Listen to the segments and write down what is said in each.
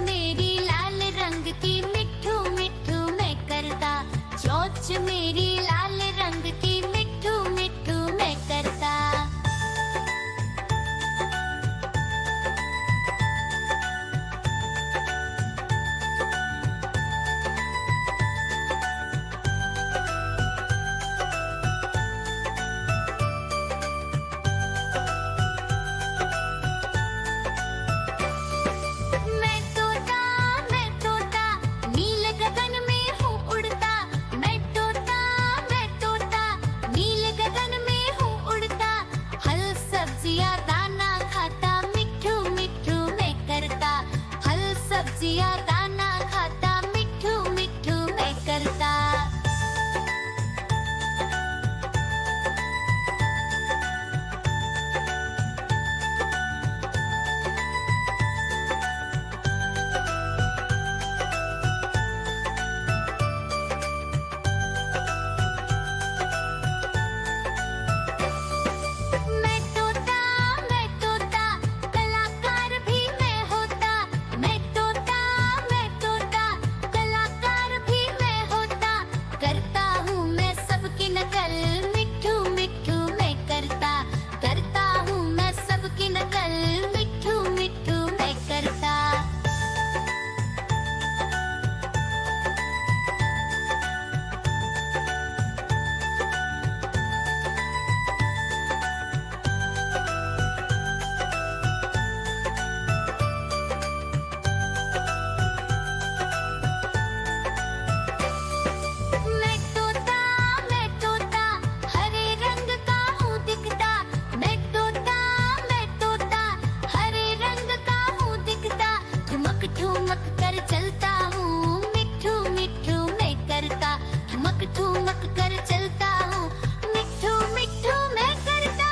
मेरी लाल रंग की मिठू मिठू मैं करता, चोंच मेरी लाल रंग की मिठू मिठू मैं करता। मैं तोता नील गगन में हूँ उड़ता, मैं तोता नील गगन में हूँ उड़ता। हल सब्जियाँ दाना खाता, मिठू मिठू मैं करता, हल सब्जियाँ दाना खाता, मिठू मिठू मैं करता। मैं तोता कलाकार भी मैं होता, मैं तोता कलाकार भी मैं होता। करता हूँ मैं सबकी नकल, मिठू मिठू मैं करता, करता हूँ मैं सबकी नकल, मिठू मिठू मैं करता। मैं तोता हरे रंग का हूँ दिखता, मैं तोता हरे रंग का हूँ दिखता। ठुमक ठुमक कर चलता हूँ, मिठू मिठू मैं करता, ठुमक ठुमक कर चलता हूँ, मिठू मिठू मैं करता।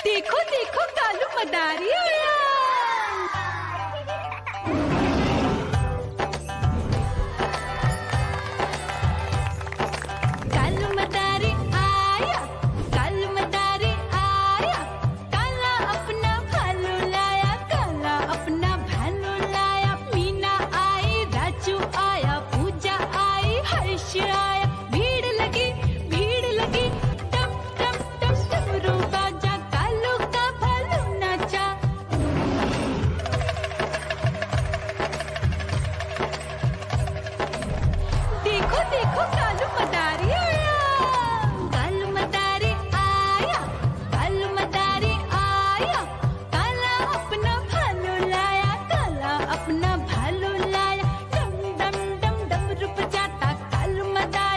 देखो देखो कालू मदारी आया। कालू मदारी आया, कालू मदारी आया। काला अपना भालू लाया, काला अपना भालू लाया। मीना आई, राजू आया, पूजा आई, हर्ष आया। भीड़ लगी टम टम टम डमरू बाजा, कालू का भालू नाचा। देखो देखो कालू मदारी आया, कालू मदारी आया, कालू मदारी आया। काला अपना भालू लाया, काला अपना भालू लाया। डम डम डम डमरू बजाता कालू मदारी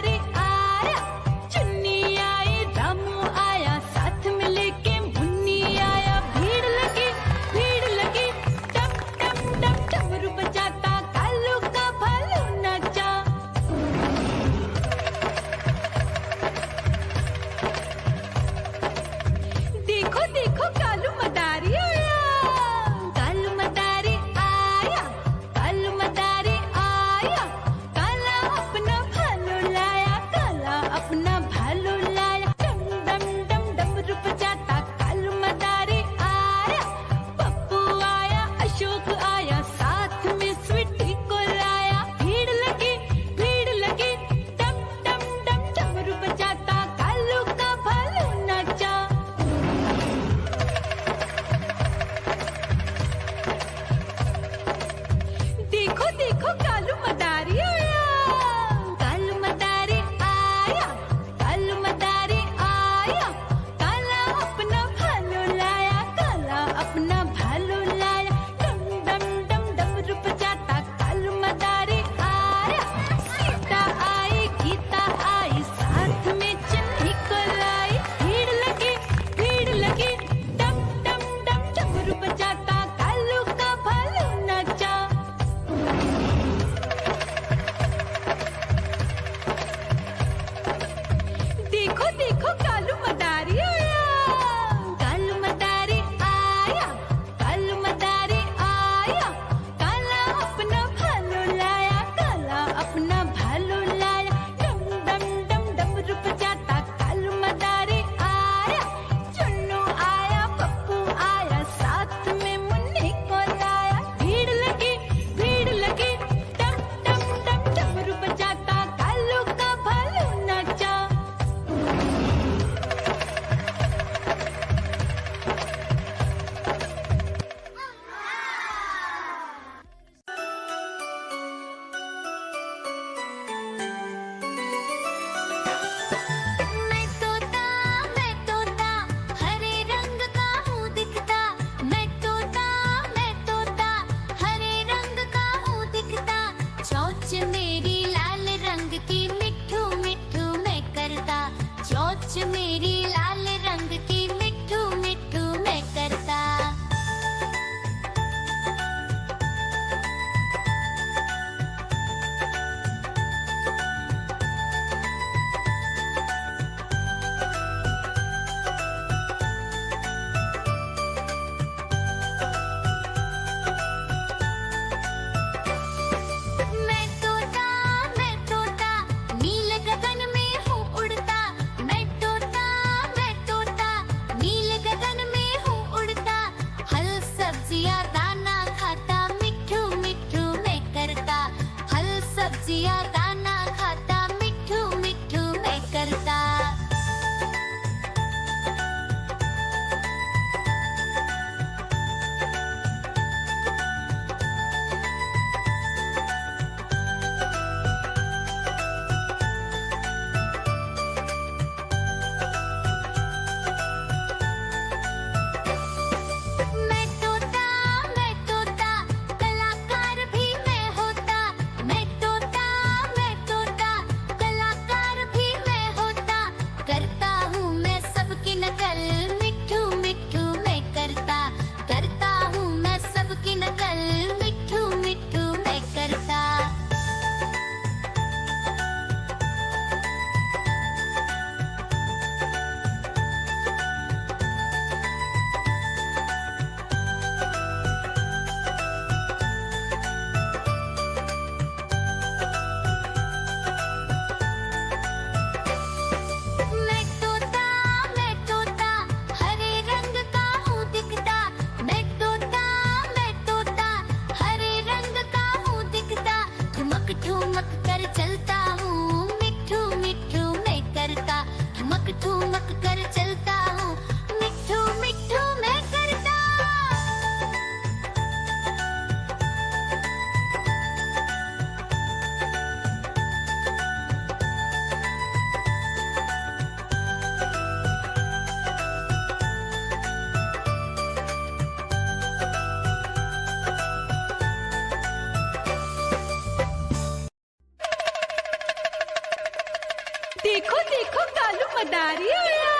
देखो देखो कालू मदारी आया।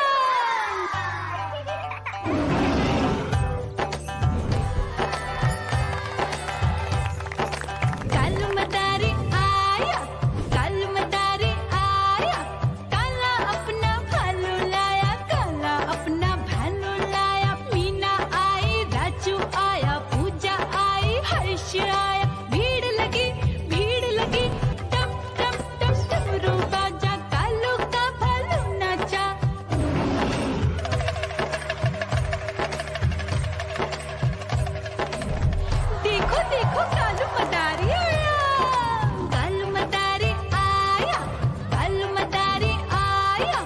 कालू मदारी आया, कालू मदारी आया, काला अपना भालू लाया, काला अपना भालू लाया। मीना आई, राजू आया, पूजा आई, हर्ष आया। भीड़ लगी टप टप टप डमरू बाजा, कालू का भालू नाचा। देखो देखो कालू मदारी आया, कालू मदारी आया, कालू मदारी आया,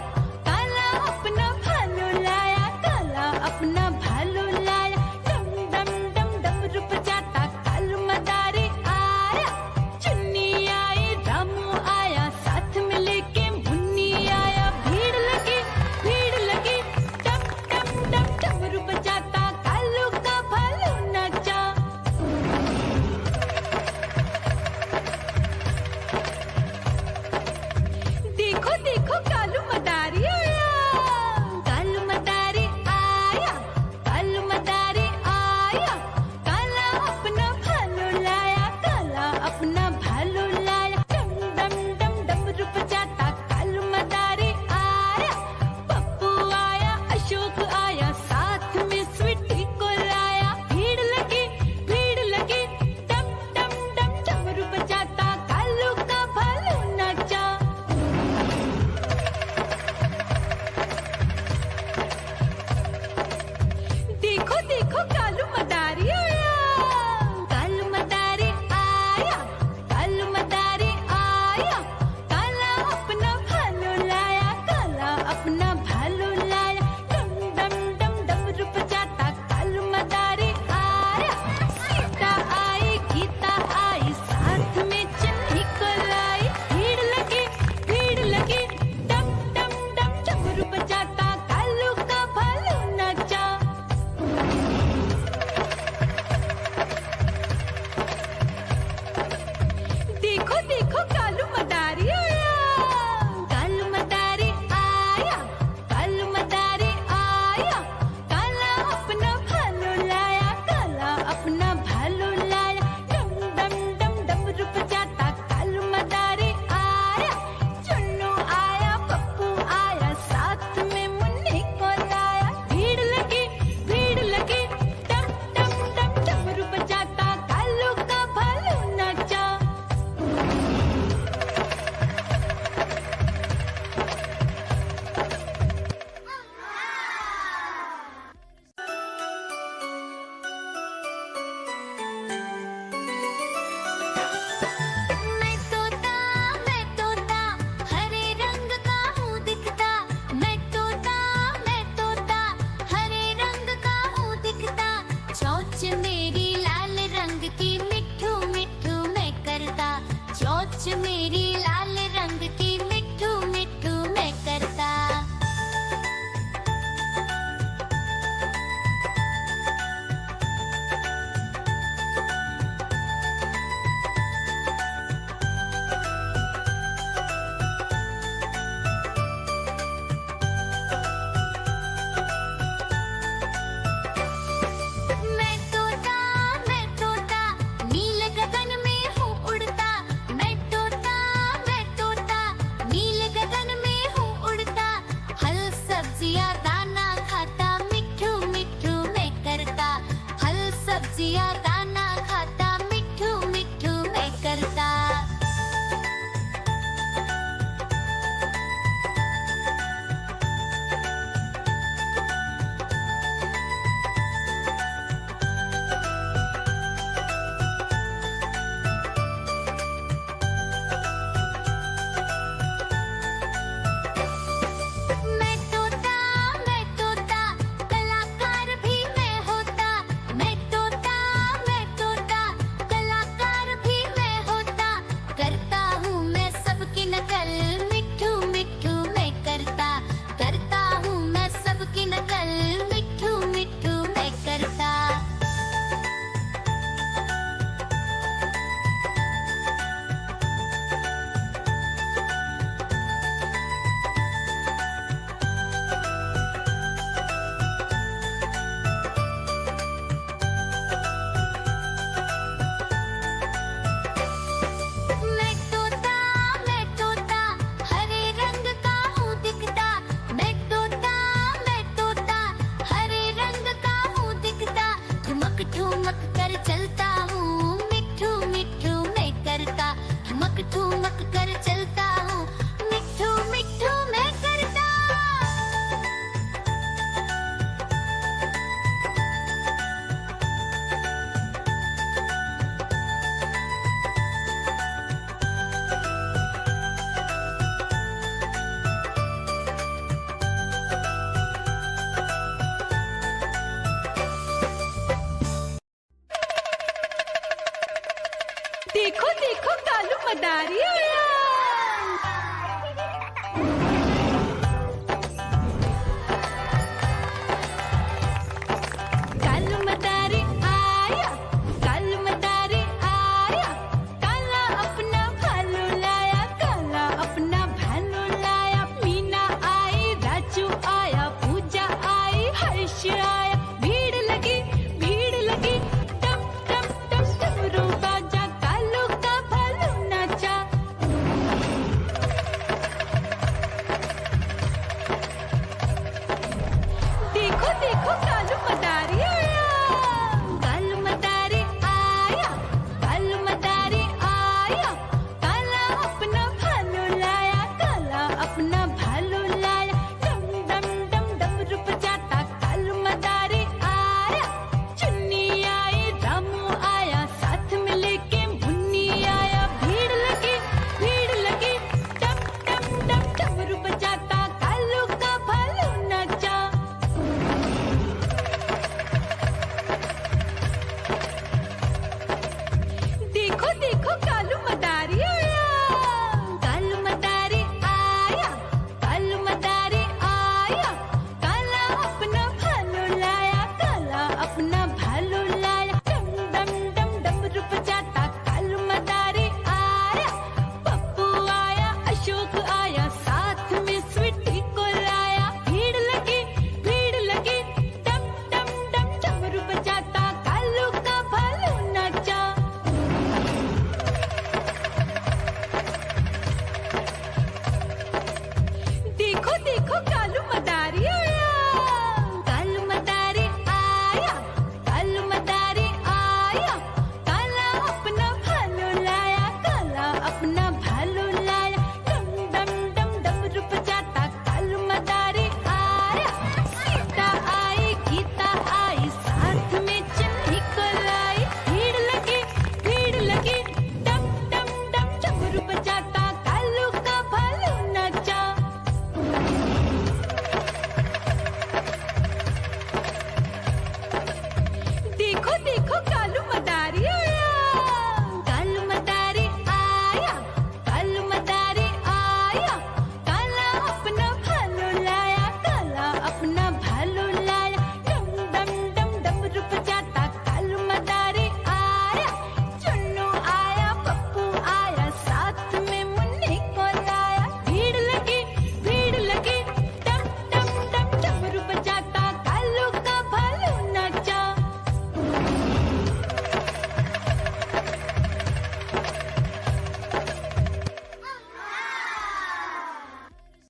काला अपना भालू लाया, काला अपना भालू लाया। डम डम डम डमरू बजाता कालू मदारी आया। चुन्नी आई, रामू आया, साथ में लेके मुन्नी आया। भीड़ लगी टप टप टप डमरू बजाता कालू का भालू नाचा। देखो देखो कालू मदारी आया, कालू मदारी आया, कालू मदारी आया, काला अपना भालू लाया, काला अपना भालू लाया। डम डम डम डमरू बजाता कालू मदारी आया। पप्पू आया, अशोक आया, साथ में स्वीटी को लाया। भीड़ लगी टप टप टप डमरू बजाता कालू का भालू नाचा। रही